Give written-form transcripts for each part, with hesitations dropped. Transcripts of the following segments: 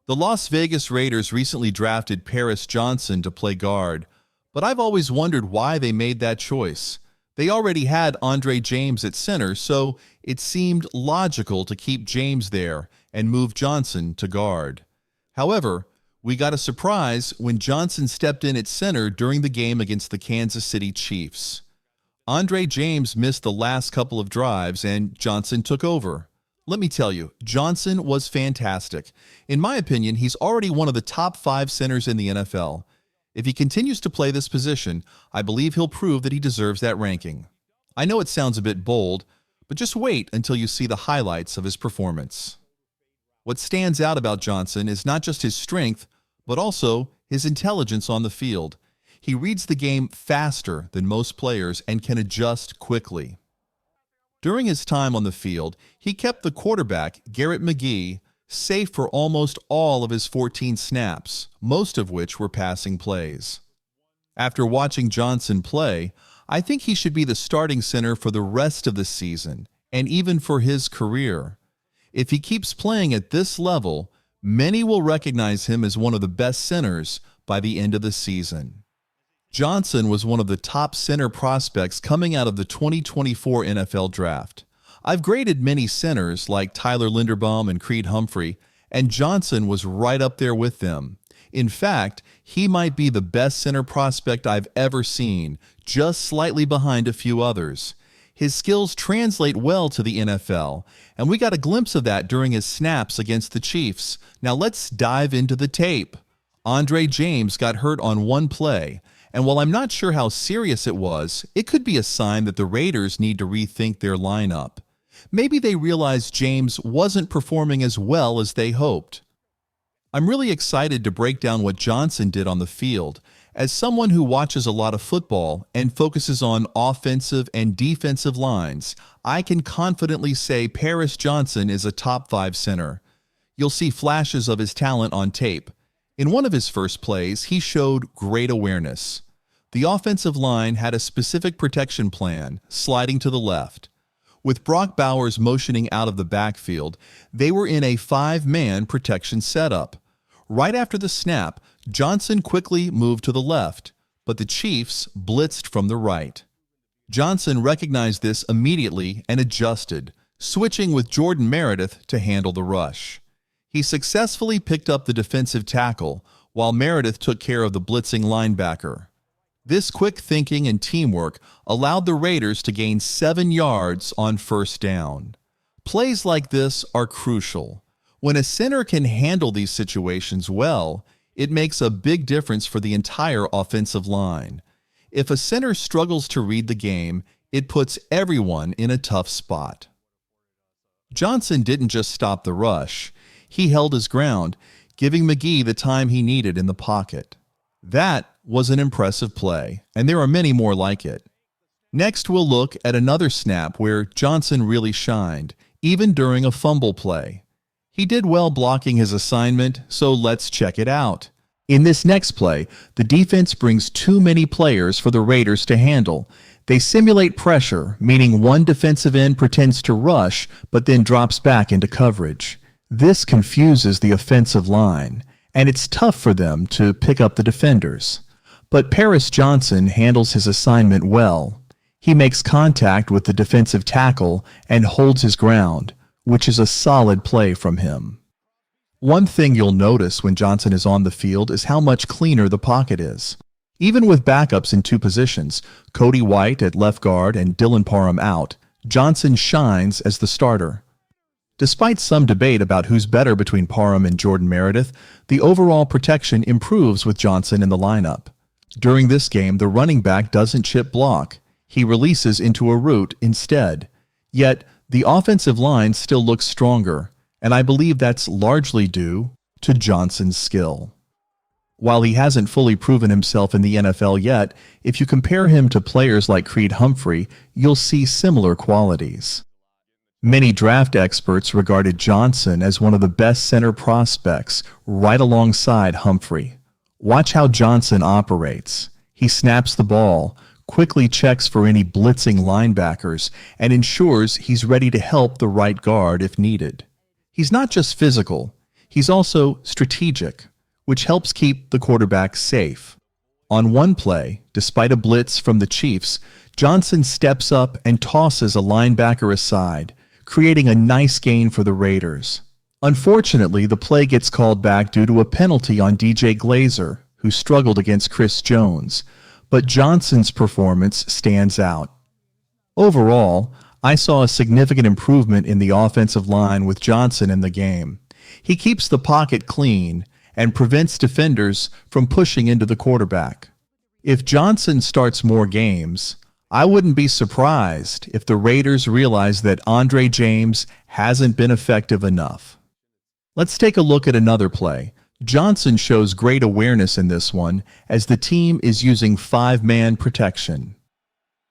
The Las Vegas Raiders recently drafted Paris Johnson to play guard, but I've always wondered why they made that choice. They already had Andre James at center, so it seemed logical to keep James there and move Johnson to guard. However, we got a surprise when Johnson stepped in at center during the game against the Kansas City Chiefs. Andre James missed the last couple of drives and Johnson took over. Let me tell you, Johnson was fantastic. In my opinion, he's already one of the top 5 centers in the NFL. If he continues to play this position, I believe he'll prove that he deserves that ranking. I know it sounds a bit bold, but just wait until you see the highlights of his performance. What stands out about Johnson is not just his strength, but also his intelligence on the field. He reads the game faster than most players and can adjust quickly. During his time on the field, he kept the quarterback, Garrett McGee, safe for almost all of his 14 snaps, most of which were passing plays. After watching Johnson play, I think he should be the starting center for the rest of the season, and even for his career. If he keeps playing at this level, many will recognize him as one of the best centers by the end of the season. Johnson was one of the top center prospects coming out of the 2024 NFL Draft. I've graded many centers like Tyler Linderbaum and Creed Humphrey, and Johnson was right up there with them. In fact, he might be the best center prospect I've ever seen, just slightly behind a few others. His skills translate well to the NFL, and we got a glimpse of that during his snaps against the Chiefs. Now let's dive into the tape. Andre James got hurt on one play, and while I'm not sure how serious it was, it could be a sign that the Raiders need to rethink their lineup. Maybe they realized James wasn't performing as well as they hoped. I'm really excited to break down what Johnson did on the field. As someone who watches a lot of football and focuses on offensive and defensive lines, I can confidently say Paris Johnson is a top 5 center. You'll see flashes of his talent on tape. In one of his first plays, he showed great awareness. The offensive line had a specific protection plan, sliding to the left. With Brock Bowers motioning out of the backfield, they were in a 5-man protection setup. Right after the snap, Johnson quickly moved to the left, but the Chiefs blitzed from the right. Johnson recognized this immediately and adjusted, switching with Jordan Meredith to handle the rush. He successfully picked up the defensive tackle, while Meredith took care of the blitzing linebacker. This quick thinking and teamwork allowed the Raiders to gain 7 yards on first down. Plays like this are crucial. When a center can handle these situations well, it makes a big difference for the entire offensive line. If a center struggles to read the game, it puts everyone in a tough spot. Johnson didn't just stop the rush. He held his ground, giving McGee the time he needed in the pocket. That was an impressive play, and there are many more like it. Next, we'll look at another snap where Johnson really shined, even during a fumble play. He did well blocking his assignment, so let's check it out. In this next play, the defense brings too many players for the Raiders to handle. They simulate pressure, meaning one defensive end pretends to rush, but then drops back into coverage. This confuses the offensive line, and it's tough for them to pick up the defenders. But Paris Johnson handles his assignment well. He makes contact with the defensive tackle and holds his ground, which is a solid play from him. One thing you'll notice when Johnson is on the field is how much cleaner the pocket is. Even with backups in 2 positions, Cody White at left guard and Dylan Parham out, Johnson shines as the starter. Despite some debate about who's better between Parham and Jordan Meredith, the overall protection improves with Johnson in the lineup. During this game, the running back doesn't chip block. He releases into a route instead. Yet, the offensive line still looks stronger, and I believe that's largely due to Johnson's skill. While he hasn't fully proven himself in the NFL yet, if you compare him to players like Creed Humphrey, you'll see similar qualities. Many draft experts regarded Johnson as one of the best center prospects, right alongside Humphrey. Watch how Johnson operates. He snaps the ball, quickly checks for any blitzing linebackers, and ensures he's ready to help the right guard if needed. He's not just physical. He's also strategic, which helps keep the quarterback safe. On one play, despite a blitz from the Chiefs, Johnson steps up and tosses a linebacker aside, creating a nice gain for the Raiders. Unfortunately, the play gets called back due to a penalty on DJ Glazer, who struggled against Chris Jones, but Johnson's performance stands out. Overall, I saw a significant improvement in the offensive line with Johnson in the game. He keeps the pocket clean and prevents defenders from pushing into the quarterback. If Johnson starts more games, I wouldn't be surprised if the Raiders realize that Andre James hasn't been effective enough. Let's take a look at another play. Johnson shows great awareness in this one as the team is using five-man protection.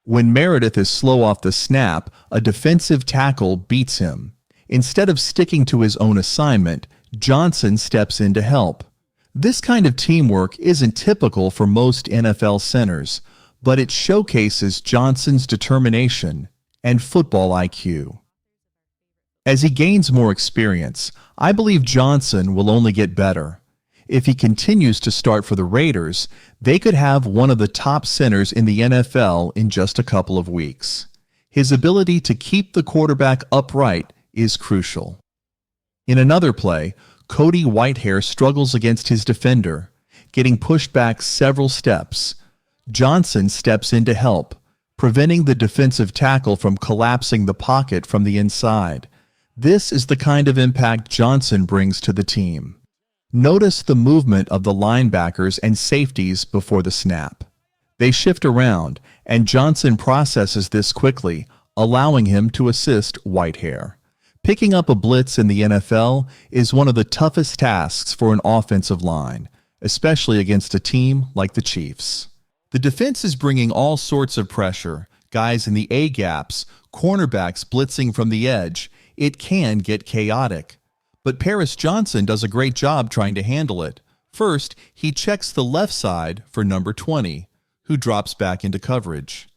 When Meredith is slow off the snap, a defensive tackle beats him. Instead of sticking to his own assignment, Johnson steps in to help. This kind of teamwork isn't typical for most NFL centers, but it showcases Johnson's determination and football IQ. As he gains more experience, I believe Johnson will only get better. If he continues to start for the Raiders, they could have one of the top centers in the NFL in just a couple of weeks. His ability to keep the quarterback upright is crucial. In another play, Cody Whitehair struggles against his defender, getting pushed back several steps. Johnson steps in to help, preventing the defensive tackle from collapsing the pocket from the inside. This is the kind of impact Johnson brings to the team. Notice the movement of the linebackers and safeties before the snap. They shift around, and Johnson processes this quickly, allowing him to assist Whitehair. Picking up a blitz in the NFL is one of the toughest tasks for an offensive line, especially against a team like the Chiefs. The defense is bringing all sorts of pressure, guys in the A-gaps, cornerbacks blitzing from the edge. It can get chaotic. But Paris Johnson does a great job trying to handle it. First, he checks the left side for number 20, who drops back into coverage.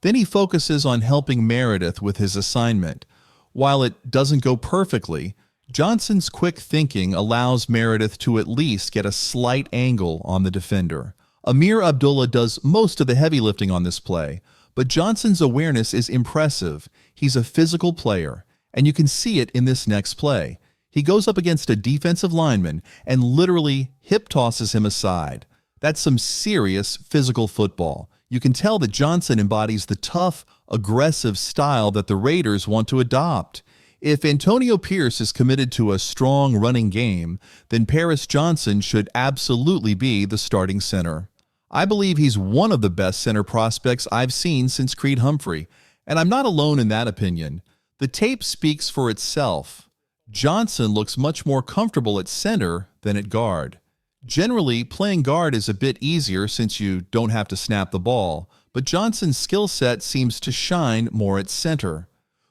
Then he focuses on helping Meredith with his assignment. While it doesn't go perfectly, Johnson's quick thinking allows Meredith to at least get a slight angle on the defender. Amir Abdullah does most of the heavy lifting on this play, but Johnson's awareness is impressive. He's a physical player, and you can see it in this next play. He goes up against a defensive lineman and literally hip tosses him aside. That's some serious physical football. You can tell that Johnson embodies the tough, aggressive style that the Raiders want to adopt. If Antonio Pierce is committed to a strong running game, then Paris Johnson should absolutely be the starting center. I believe he's one of the best center prospects I've seen since Creed Humphrey, and I'm not alone in that opinion. The tape speaks for itself. Johnson looks much more comfortable at center than at guard. Generally, playing guard is a bit easier since you don't have to snap the ball, but Johnson's skill set seems to shine more at center.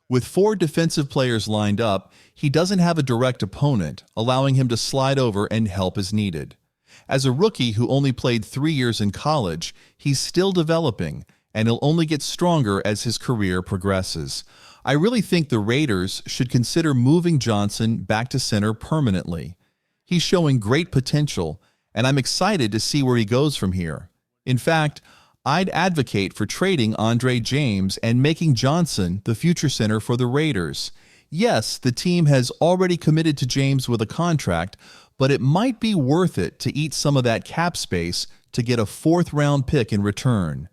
With 4 defensive players lined up, he doesn't have a direct opponent, allowing him to slide over and help as needed. As a rookie who only played 3 years in college, he's still developing, and he'll only get stronger as his career progresses. I really think the Raiders should consider moving Johnson back to center permanently. He's showing great potential, and I'm excited to see where he goes from here. In fact, I'd advocate for trading Andre James and making Johnson the future center for the Raiders. Yes, the team has already committed to James with a contract, but it might be worth it to eat some of that cap space to get a 4th-round pick in return.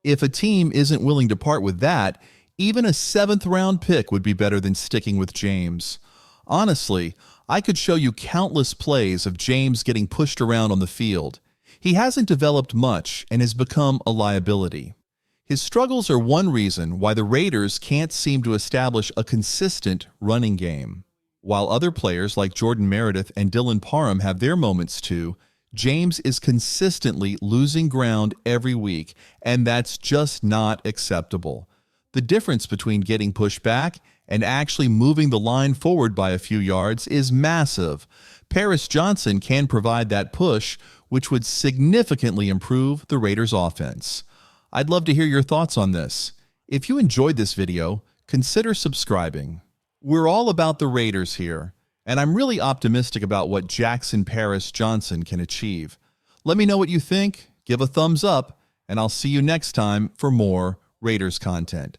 If a team isn't willing to part with that, even a 7th-round pick would be better than sticking with James. Honestly, I could show you countless plays of James getting pushed around on the field. He hasn't developed much and has become a liability. His struggles are one reason why the Raiders can't seem to establish a consistent running game. While other players like Jordan Meredith and Dylan Parham have their moments too, James is consistently losing ground every week, and that's just not acceptable. The difference between getting pushed back and actually moving the line forward by a few yards is massive. Paris Johnson can provide that push, which would significantly improve the Raiders' offense. I'd love to hear your thoughts on this. If you enjoyed this video, consider subscribing. We're all about the Raiders here, and I'm really optimistic about what Jackson Paris Johnson can achieve. Let me know what you think, give a thumbs up, and I'll see you next time for more Raiders content.